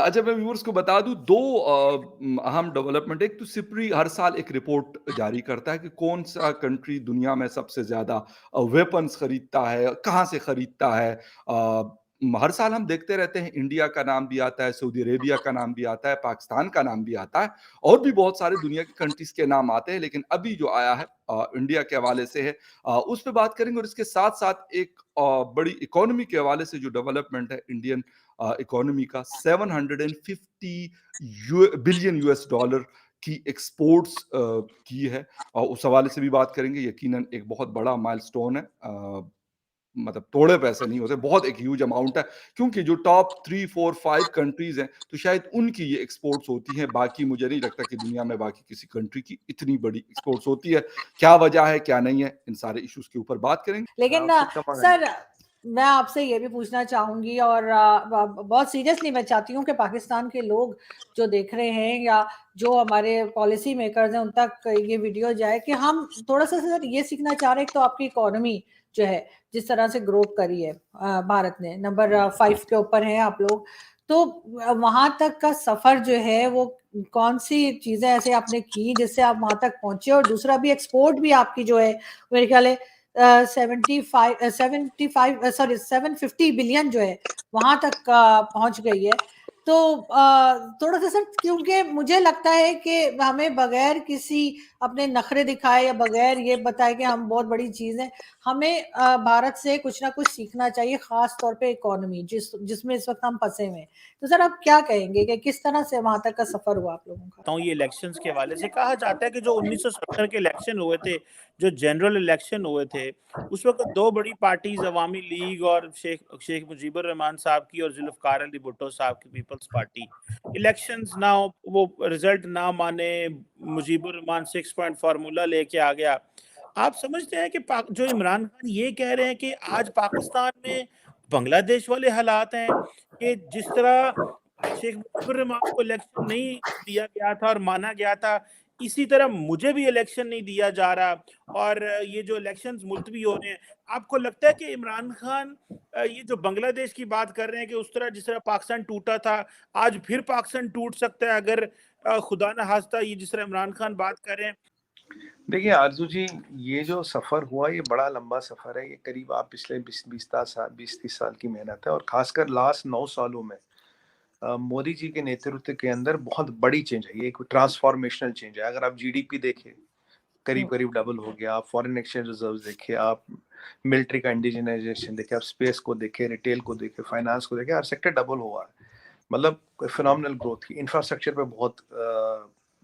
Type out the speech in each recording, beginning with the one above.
अच्छा, मैं व्यूअर्स को बता दूँ 2 अहम डेवलपमेंट। एक तो सिपरी हर साल एक रिपोर्ट जारी करता है कि कौन-सा कंट्री दुनिया में सबसे ज़्यादा वेपन्स खरीदता है, कहाँ से खरीदता है। हर साल हम देखते रहते हैं, इंडिया का नाम भी आता है, सऊदी अरेबिया का नाम भी आता है, पाकिस्तान का नाम भी आता है और भी बहुत सारे दुनिया की कंट्रीज़ के नाम आते हैं। लेकिन अभी जो आया है इंडिया के हवाले से है। उस पे बात करेंगे और इसके साथ-साथ एक बड़ी इकोनॉमी के हवाले से जो डेवलपमेंट है इंडियन इकोनॉमी का 750 बिलियन यूएस डॉलर की एक्सपोर्ट्स की है और उस हवाले से भी बात करेंगे। यकीनन एक बहुत बड़ा माइलस्टोन है। मतलब थोड़े पैसे नहीं होते, बहुत एक ह्यूज अमाउंट है, क्योंकि जो टॉप 3, 4, 5 कंट्रीज हैं तो शायद उनकी ये एक्सपोर्ट्स होती हैं। बाकी मुझे नहीं लगता कि दुनिया में बाकी किसी कंट्री की इतनी बड़ी एक्सपोर्ट्स होती है। क्या वजह है, क्या नहीं है, इन सारे इश्यूज के ऊपर बात करेंगे। लेकिन सर, मैं आपसे ये भी पूछना चाहूंगी और बहुत सीरियसली मैं चाहती हूँ कि पाकिस्तान के लोग जो देख रहे हैं या जो हमारे पॉलिसी मेकर्स हैं उन तक ये वीडियो जाए कि हम थोड़ा सा सर ये सीखना चाह रहे हैं। तो आपकी इकोनॉमी जो है जिस तरह से ग्रोथ करी है, भारत ने नंबर 5 के ऊपर है आप लोग, तो वहां तक का सफर जो है वो कौन सी चीजें ऐसे आपने की जिससे आप वहां तक पहुंचे? और दूसरा भी एक्सपोर्ट भी आपकी जो है मेरे ख्याल है 75 सॉरी 750 बिलियन जो है वहां तक पहुंच गई है। तो थोड़ा सा सर, क्योंकि मुझे लगता है कि हमें बगैर किसी अपने नखरे दिखाए या बगैर ये बताए कि हम बहुत बड़ी चीज है, हमें भारत से कुछ ना कुछ सीखना चाहिए, खास तौर पे इकोनॉमी जिसमें इस वक्त हम फंसे हुए हैं। तो सर आप क्या कहेंगे कि किस तरह से वहां तक का सफर हुआ आप लोगों का? ये इलेक्शंस के हवाले से कहा जाता है कि जो 1970 के इलेक्शन हुए थे, जो जनरल इलेक्शन हुए थे, उस वक्त 2 बड़ी पार्टीज अवामी लीग और शेख मुजीबुर रहमान साहब की और जुल्फकार अली भुट्टो साहब की पीपल्स पार्टी, इलेक्शंस ना वो रिजल्ट ना माने, मुजीबुर रहमान 6 पॉइंट फार्मूला लेके आ गया। आप समझते हैं कि जो इमरान खान ये कह रहे हैं कि आज पाकिस्तान में बांग्लादेश वाले हालात हैं, कि जिस तरह शेख मुजीबुर रहमान को इलेक्शन नहीं दिया गया था और माना गया था, इसी तरह मुझे भी इलेक्शन नहीं दिया जा रहा और ये जो इलेक्शंस मुलतवी हो रहे हैं। आपको लगता है कि इमरान खान ये जो बांग्लादेश की बात कर रहे हैं कि उस तरह जिस तरह पाकिस्तान टूटा था, आज फिर पाकिस्तान टूट सकता है अगर खुदा न खास्ता ये जिस तरह इमरान खान बात कर रहे हैं? देखिए आरजू जी, ये जो सफ़र हुआ ये बड़ा लंबा सफ़र है। ये करीब आप पिछले 20-30 साल की मेहनत है और खासकर लास्ट 9 सालों में मोदी जी के नेतृत्व के अंदर बहुत बड़ी चेंज है। ये एक ट्रांसफॉर्मेशनल चेंज है। अगर आप जीडीपी देखें, करीब करीब डबल हो गया। आप फॉरेन एक्सचेंज रिजर्व्स देखिए, आप मिलिट्री का इंडिजिनाइजेशन देखे, आप स्पेस को देखे, रिटेल को देखे, फाइनेंस को देखे, हर सेक्टर डबल हुआ है। मतलब फिनोमिनल ग्रोथ की। इंफ्रास्ट्रक्चर पे बहुत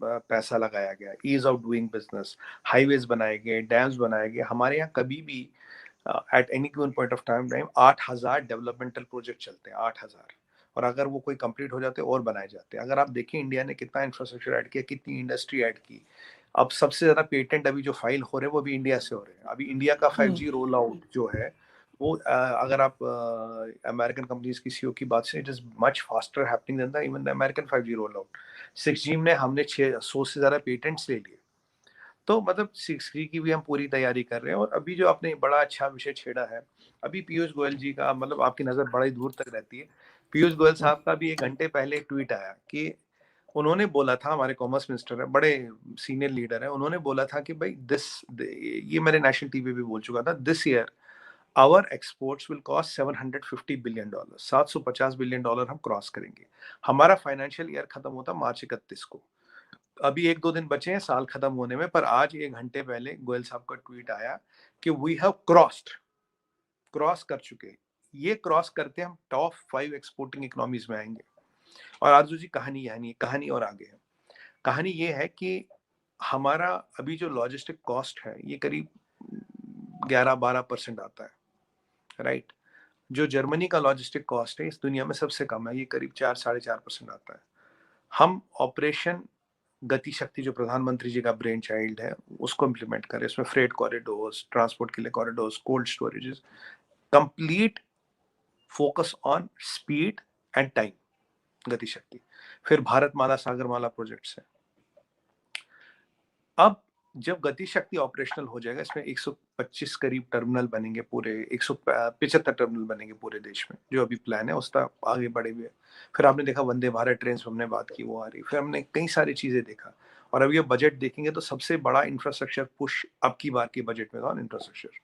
पैसा लगाया गया, ease of doing business, highways बनाए गए, डैम्स बनाए गए। हमारे यहाँ कभी भी at any given point of time 8,000 developmental project चलते हैं, 8,000। और अगर वो कोई कंप्लीट हो जाते और बनाए जाते हैं। अगर आप देखें इंडिया ने कितना इंफ्रास्ट्रक्चर ऐड किया, कितनी इंडस्ट्री ऐड की। अब सबसे ज्यादा पेटेंट अभी जो फाइल हो रहे हैं वो भी इंडिया से हो रहे हैं। अभी इंडिया का 5G रोल आउट जो है वो अगर आप अमेरिकन कंपनीज की सीईओ की बात से, it is much faster happening than the even the American 5G roll out. 6G में हमने 600 से ज्यादा पेटेंट्स ले लिए। तो मतलब 6G की भी हम पूरी तैयारी कर रहे हैं। और अभी जो आपने बड़ा अच्छा विषय छेड़ा है, अभी पीयूष गोयल जी का, मतलब आपकी नजर बड़ी दूर तक रहती है। पीयूष गोयल साहब का भी 1 घंटे पहले एक ट्वीट आया कि उन्होंने बोला था, हमारे कॉमर्स मिनिस्टर है, बड़े सीनियर लीडर है, उन्होंने बोला था कि भाई ये मैंने नेशनल टीवी पे बोल चुका था, this year our exports will cost $750 billion, $750 billion हम क्रॉस करेंगे। हमारा फाइनेंशियल ईयर खत्म होता मार्च 31 को। अभी 1-2 दिन बचे हैं साल खत्म होने में, पर आज 1 घंटे पहले गोयल साहब का ट्वीट आया कि वी हैव क्रॉस कर चुके। ये क्रॉस करते हम टॉप 5 एक्सपोर्टिंग इकोनॉमीज में आएंगे। और आरजू जी, कहानी यह नहीं है, कहानी और आगे है। कहानी ये है कि हमारा अभी जो लॉजिस्टिक कॉस्ट है ये करीब 11-12% आता है, राइट। जो जर्मनी का लॉजिस्टिक कॉस्ट है इस दुनिया में सबसे कम है, ये करीब 4-4.5% आता है। हम ऑपरेशन गति शक्ति, जो प्रधानमंत्री जी का ब्रेन चाइल्ड है, उसको इम्प्लीमेंट करें। इसमें फ्रेट कॉरिडोर्स, ट्रांसपोर्ट के लिए corridors, cold storages, complete focus on speed and time, गति शक्ति। फिर भारत माला, सागर माला प्रोजेक्ट्स है। अब जब गति शक्ति ऑपरेशनल हो जाएगा, इसमें 125 करीब टर्मिनल बनेंगे, पूरे 175 टर्मिनल बनेंगे पूरे देश में, जो अभी प्लान है उसका आगे बढ़े हुए। फिर आपने देखा वंदे भारत ट्रेन, हमने बात की, वो आ रही। फिर हमने कई सारी चीजें देखा, और अब ये बजट देखेंगे तो सबसे बड़ा इंफ्रास्ट्रक्चर पुश अब की बार के बजट में था, इंफ्रास्ट्रक्चर।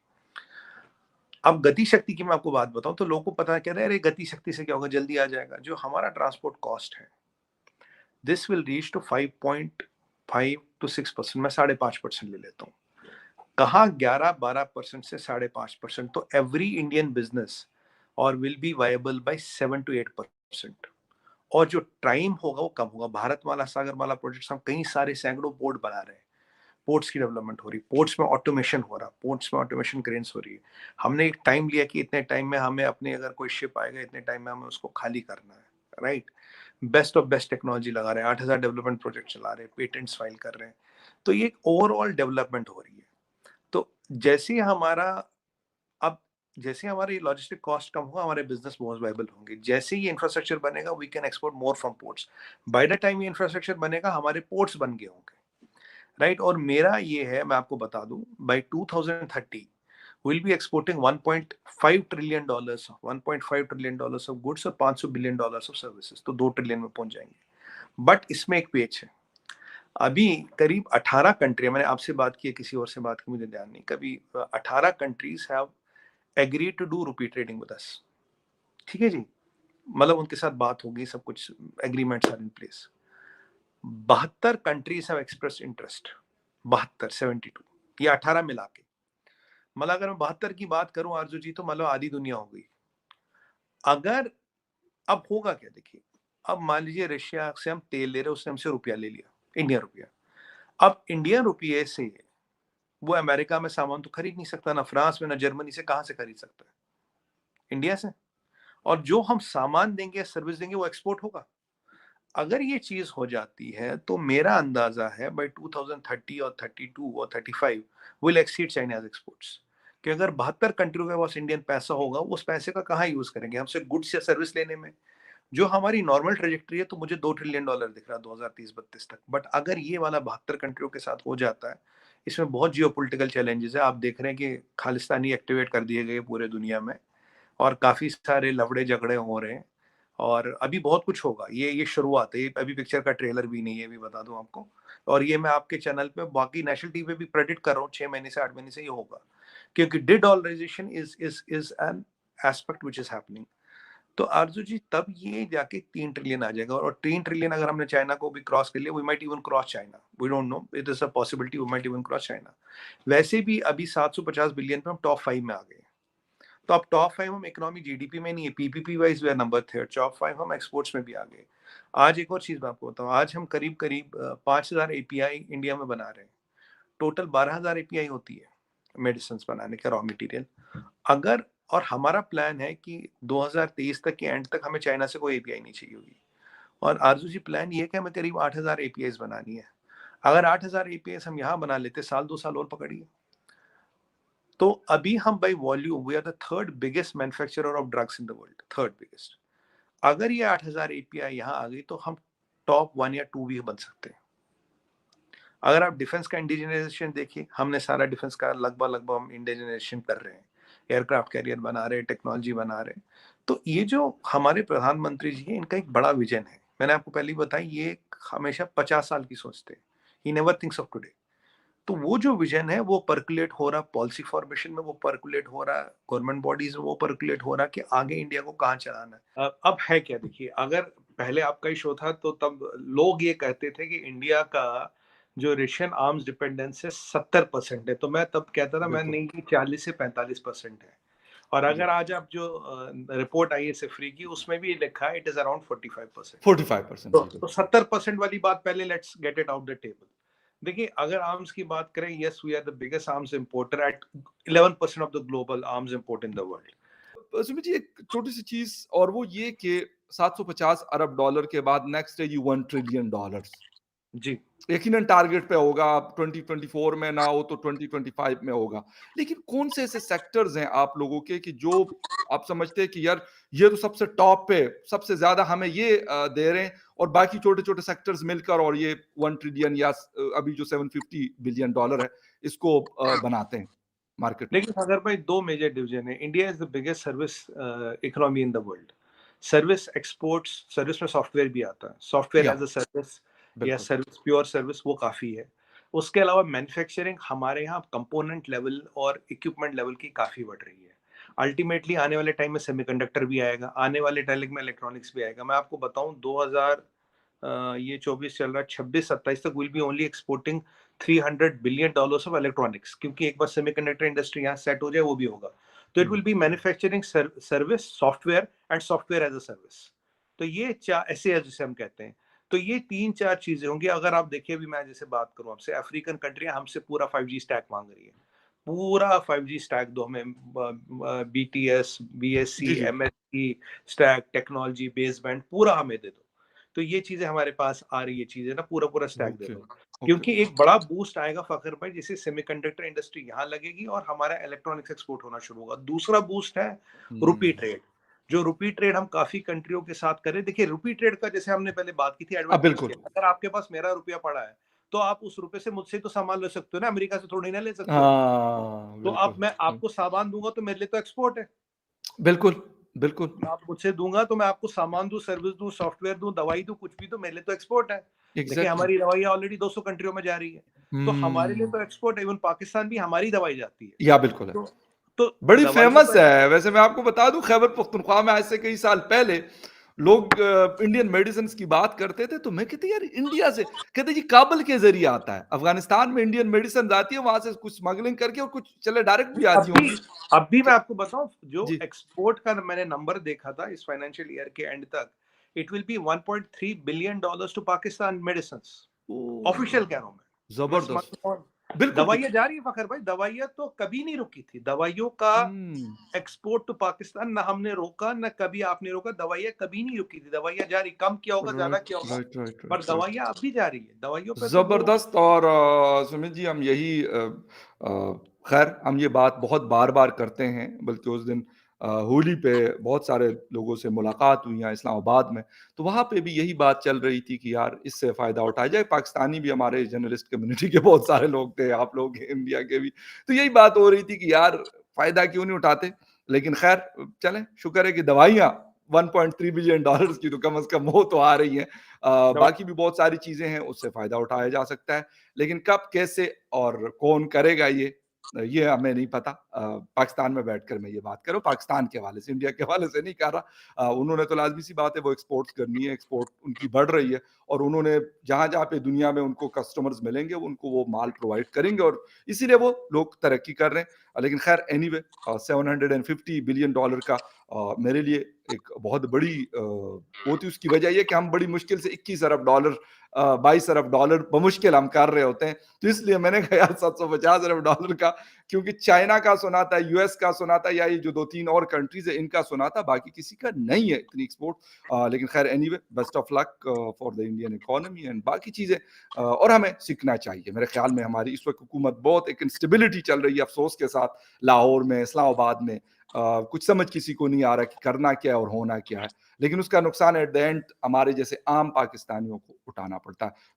अब गति शक्ति की मैं आपको बात बताऊं तो लोगों को पता कह रहे हैं, अरे गति शक्ति से क्या होगा, जल्दी आ जाएगा। जो हमारा ट्रांसपोर्ट कॉस्ट है, this will reach to 5.5 to 6%, मैं 5.5% ले लेता हूँ। कहाँ 11-12% से 5.5%, तो एवरी इंडियन बिजनेस और will be viable by 7 to 8%। और जो टाइम होगा वो कम होगा। भारतमाला, सागरमाला प्रोजेक्ट्स, हम कई सारे सैकड़ों पोर्ट बना रहे हैं, पोर्ट्स की डेवलपमेंट हो रही, पोर्ट्स में ऑटोमेशन हो रहा, पोर्ट्स में ऑटोमेशन क्रेन्स हो रही है। हमने एक टाइम लिया कि इतने टाइम में हमें अपने, अगर कोई शिप आएगा इतने टाइम में हमें उसको खाली करना है, right. Best of best technology लगा रहे हैं, 8,000 डेवलपमेंट प्रोजेक्ट चला रहे हैं, पेटेंट्स फाइल कर रहे हैं। तो ये ओवरऑल डेवलपमेंट हो रही है। तो जैसे हमारा अब जैसे हमारी लॉजिस्टिक कॉस्ट कम होगा, हमारे बिजनेस मोर वायबल होंगे। जैसे ये इंफ्रास्ट्रक्चर बनेगा, we can export more from ports. By the time ये इंफ्रास्ट्रक्चर बनेगा, हमारे पोर्ट्स बन गए होंगे, राइट। और मेरा ये है, मैं आपको बता दूं, bye 2030 we'll be exporting $1.5 trillion, $1.5 trillion of goods और $500 billion of services, तो 2 ट्रिलियन में पहुंच जाएंगे। बट इसमें एक पेच है, अभी करीब 18 कंट्री, मैंने आपसे बात की है, किसी और से बात की मुझे ध्यान नहीं, कभी 18 countries have agreed to do rupee trading with us, ठीक है जी। मतलब उनके साथ बात होगी, सब कुछ agreements are in place. 72 countries have express interest, 72 ये 18 मिला के। मतलब अगर मैं 72 की बात करूं आरजू जी, तो मतलब आधी दुनिया हो गई। अगर अब होगा क्या, देखिए, अब मान लीजिए रशिया से हम तेल ले रहे हैं, उसने हमसे रुपया ले लिया, इंडियन रुपया। अब इंडियन रुपये से वो अमेरिका में सामान तो खरीद नहीं सकता, ना फ्रांस में, ना जर्मनी से। कहां से खरीद सकता है? इंडिया से। और जो हम सामान देंगे, सर्विस देंगे, वो एक्सपोर्ट होगा। अगर ये चीज हो जाती है तो मेरा अंदाजा है बाय 2030 और 32 और 35 विल एक्सीड चाइनाज एक्सपोर्ट्स। कि अगर 72 कंट्रियों के पास इंडियन पैसा होगा, उस पैसे का कहाँ यूज करेंगे? हमसे गुड्स या सर्विस लेने में। जो हमारी नॉर्मल ट्रेजेक्ट्री है, तो मुझे $2 ट्रिलियन दिख रहा है 2030-32 तक। बट अगर ये वाला 72 कंट्रियों के साथ हो जाता है, इसमें बहुत जियोपॉलिटिकल चैलेंजेस है। आप देख रहे हैं कि खालिस्तानी एक्टिवेट कर दिए गए पूरे दुनिया में, और काफी सारे लफड़े झगड़े हो रहे हैं, और अभी बहुत कुछ होगा। ये शुरुआत है, ये अभी पिक्चर का ट्रेलर भी नहीं है, भी बता दूं आपको। और ये मैं आपके चैनल पे, बाकी नेशनल टीवी पे भी प्रेडिक्ट कर रहा हूँ, 6 महीने से 8 महीने से ये होगा, क्योंकि dedollarisation is an aspect which is happening. तो आरजू जी, तब ये जाके 3 ट्रिलियन आ जाएगा। और 3 ट्रिलियन अगर हमने चाइना को भी क्रॉस कर लिया, we might even cross China, we don't know, it is a possibility, we might even cross China. वैसे भी अभी 750 बिलियन पे हम टॉप 5 में आ गए। तो अब टॉप 5 हम इकोनॉमी जीडीपी में नहीं है, PPP wise we are number 3, top 5 हम एक्सपोर्ट्स में भी आ गए। आज एक और चीज मैं आपको बताऊं, आज हम करीब 5000 एपीआई इंडिया में बना रहे हैं। टोटल 12,000 एपीआई होती है मेडिसिन बनाने का, रॉ मटेरियल। अगर, और हमारा प्लान है कि 2023 तक के एंड तक हमें चाइना से कोई एपीआई नहीं चाहिए होगी। और आरजू जी, प्लान ये है कि हमें करीब 8,000 एपीआई बनानी है। अगर 8,000 एपीआई हम यहाँ बना लेते, साल 2 साल और पकड़िए, तो अभी हम by volume we are the 3rd biggest manufacturer of drugs in the world, 3rd biggest. अगर ये 8,000 एपीआई यहाँ आ गई, तो हम टॉप 1 या 2 भी बन सकते हैं। अगर आप डिफेंस का इंडिजिनाइजेशन देखिए, हमने सारा डिफेंस का लगभग हम इंडिजिनाइजेशन कर रहे हैं, एयरक्राफ्ट कैरियर बना रहे हैं, टेक्नोलॉजी बना रहे हैं। तो ये जो हमारे प्रधानमंत्री जी हैं, इनका एक बड़ा विजन है। मैंने आपको पहले ही बताया, ये हमेशा 50 साल की सोचते हैं, he never thinks of today. तो वो जो विजन है, वो पर्कुलेट हो रहा पॉलिसी फॉर्मेशन में, वो पर्कुलेट हो रहा गवर्नमेंट बॉडीज में, वो पर्कुलेट हो रहा कि आगे इंडिया को कहाँ चलाना है। अब है क्या, देखिए, अगर पहले आपका ही शो था, तो तब लोग ये कहते थे कि इंडिया का जो रशियन आर्म्स डिपेंडेंस है 70% है, तो मैं तब कहता था, मैं नहीं, 40 से 45% है। और अगर आज आप जो रिपोर्ट आई है सिफरी की, उसमें भी लिखा है इट इज अराउंड 45%। 45%। तो 70% वाली बात पहले let's get it out the table. देखिए, अगर आर्म्स की बात करें, yes, we are the biggest arms importer at 11% of the global arms import in the world. Sumit ji, एक छोटी सी चीज, और वो ये कि $750 अरब के बाद नेक्स्ट है जी $1 ट्रिलियन। जी। यकीनन टारगेट पे होगा, 2024 में ना हो तो 2025 में होगा। लेकिन कौन से ऐसे सेक्टर्स हैं आप लोगों के कि जो आप समझते हैं कि यार ये तो सबसे टॉप पे, सबसे ज़्यादा हमें ये दे रहे हैं और बाकी छोटे-छोटे सेक्टर्स मिलकर और ये 1 ट्रिलियन या अभी जो $750 बिलियन है इसको बनाते हैं मार्केट में? देखिए सागर भाई, 2 मेजर डिवीजन है। India is the biggest service economy in the world. Service exports, service में सॉफ्टवेयर भी आता है। सॉफ्टवेयर या एज अ सर्विस या बिल्कुल। सर्विस, प्योर सर्विस, वो काफी है। उसके अलावा मैन्युफैक्चरिंग हमारे यहाँ कंपोनेंट लेवल और इक्विपमेंट लेवल की काफी बढ़ रही है। अल्टीमेटली आने वाले टाइम में सेमीकंडक्टर भी आएगा, आने वाले टाइम में इलेक्ट्रॉनिक्स भी आएगा। मैं आपको बताऊं, 2000 ये 24 चल रहा है, 26-27 तक will be only exporting $300 billion of electronics, क्योंकि एक बार सेमीकंडक्टर इंडस्ट्री यहाँ सेट हो जाए वो भी होगा। तो it will be manufacturing, service, software and software as a service. तो ये चार ऐसे है जिसे हम कहते हैं। तो ये 3-4 चीजें होंगी। अगर आप देखिए, अभी मैं जैसे बात करूं आपसे, अफ्रीकन कंट्रियां हमसे पूरा 5G स्टैक मांग रही है। पूरा 5G स्टैक दो हमें, BTS, जी, BSC, जी। MSC स्टैक, टेक्नोलॉजी, बेसबैंड पूरा हमें दे दो। तो ये चीजें हमारे पास आ रही है, चीजें ना, पूरा पूरा स्टैक दे ओके, दो। ओके। क्योंकि एक बड़ा बूस्ट आएगा फखर भाई, जैसे सेमीकंडक्टर इंडस्ट्री यहाँ लगेगी और हमारा इलेक्ट्रॉनिक्स एक्सपोर्ट होना शुरू होगा। दूसरा बूस्ट है रुपी हुँ। ट्रेड। जो रुपी ट्रेड हम काफी कंट्रियों के साथ करें। देखिए, रुपी ट्रेड का जैसे हमने पहले बात की थी, एडवांटेज बिल्कुल। क्या है? अगर आपके पास मेरा रुपया पड़ा है, तो आप उस रुपए से मुझसे तो सामान ले सकते हो ना, अमेरिका से थोड़ी ना ले सकते हो। हाँ, तो बिल्कुल। अब मैं आपको सामान दूंगा तो मेरे लिए तो एक्सपोर्ट है। बिल्कुल, बिल्कुल। आप मुझसे दूंगा तो मैं आपको सामान दूं, सर्विस दूं, सॉफ्टवेयर दूं, दवाई दूं, कुछ भी, तो मेरे लिए तो एक्सपोर्ट है। देखिए, एग्ज़ैक्टली। हमारी दवाइयाँ ऑलरेडी 200 कंट्रियों में जा रही है। तो हमारे लिए हुँ। तो एक्सपोर्ट है। इवन पाकिस्तान भी हमारी दवाई जाती है। या बिल्कुल है। तो तो बड़ी दवाइयाँ फ़ेमस तो है। वैसे मैं आपको बता दूँ खैबर पख्तूनख्वा में आज से कई साल पहले लोग इंडियन मेडिसिन्स की बात करते थे तो मैं कहते यार इंडिया से कहते जी काबुल के ज़रिए आता है। अफ़गानिस्तान में इंडियन मेडिसिन्स आती है वहाँ से कुछ स्मगलिंग करके और कुछ चले डायरेक्ट भी आती अभी होंगी। अभी मैं क आपको बताऊं, जो जी। एक्सपोर्ट का मैंने नंबर देखा था इस फाइनेंशियल ईयर के एंड तक, it will be $1.3 billion to Pakistan medicine. Oh! Official कह रहा हूं मैं ज़बरदस्त। स्मार्टफोन। बिल्कुल ठीक। दवाइयाँ जा रही है फखर भाई, दवाइयाँ तो कभी नहीं रुकी थी। दवाइयों का हुँ। एक्सपोर्ट टू पाकिस्तान ना हमने रोका, ना कभी आपने रोका। दवाइयाँ कभी नहीं रुकी थी। दवाइयाँ जारी, कम किया होगा, ज्यादा राइट, किया होगा, राइट, राइट, पर राइट, राइट। दवाइयाँ अब भी जारी है। दवाइयों पे तो वो ज़बरदस्त और सुमित जी हम यही ख़ैर हम ये बात बहुत बार-बार करते हैं, बल्कि उस दिन होली पे बहुत सारे लोगों से मुलाकात हुई यहाँ इस्लामाबाद में, तो वहाँ पे भी यही बात चल रही थी कि यार इससे फ़ायदा उठाया जाए। पाकिस्तानी भी हमारे जर्नलिस्ट कम्युनिटी के बहुत सारे लोग थे, आप लोग इंडिया के भी, तो यही बात हो रही थी कि यार फ़ायदा क्यों नहीं उठाते? लेकिन ख़ैर चलें, शुक्र है कि दवाइयाँ $1.3 बिलियन की तो कम से कम वो तो आ रही हैं। दवा बाकी भी बहुत सारी चीज़ें हैं, उससे फ़ायदा उठाया जा सकता है। लेकिन कब, कैसे और कौन करेगा ये हमें नहीं पता। पाकिस्तान में बैठकर मैं ये बात कर रहा हूँ, पाकिस्तान के हवाले से, इंडिया के हवाले से नहीं कर रहा। उन्होंने तो लाज़मी-सी बात है वो एक्सपोर्ट्स करनी है, एक्सपोर्ट उनकी बढ़ रही है और उन्होंने जहाँ-जहाँ पे दुनिया में उनको कस्टमर्स मिलेंगे, वो उनको वो माल प्रोवाइड करेंगे और इसीलिए वो लोग तरक्की कर रहे हैं। लेकिन ख़ैर एनीवे $750 बिलियन का मेरे लिए एक बहुत बड़ी वो थी। उसकी वजह ये कि हम बड़ी मुश्किल से $21 अरब 22 अरब डॉलर बमुश्किल हम कर रहे होते हैं। तो इसलिए मैंने कहा यार $750 अरब का, क्योंकि चाइना का सुना था, यूएस का सुना था, या ये जो 2-3 और कंट्रीज़ है इनका सुना था, बाकी किसी का नहीं है इतनी एक्सपोर्ट। लेकिन खैर anyway best of luck for the Indian economy and बाकी चीज़ें, और हमें सीखना चाहिए। मेरे ख्याल में हमारी इस वक़्त हुकूमत बहुत एक इंस्टेबिलिटी चल रही है अफ़सोस के साथ, लाहौर में, इस्लामाबाद में। कुछ समझ किसी को नहीं आ रहा कि करना क्या है और होना क्या है। लेकिन उसका नुकसान एट द एंड हमारे जैसे आम पाकिस्तानियों को उठाना पड़ता है।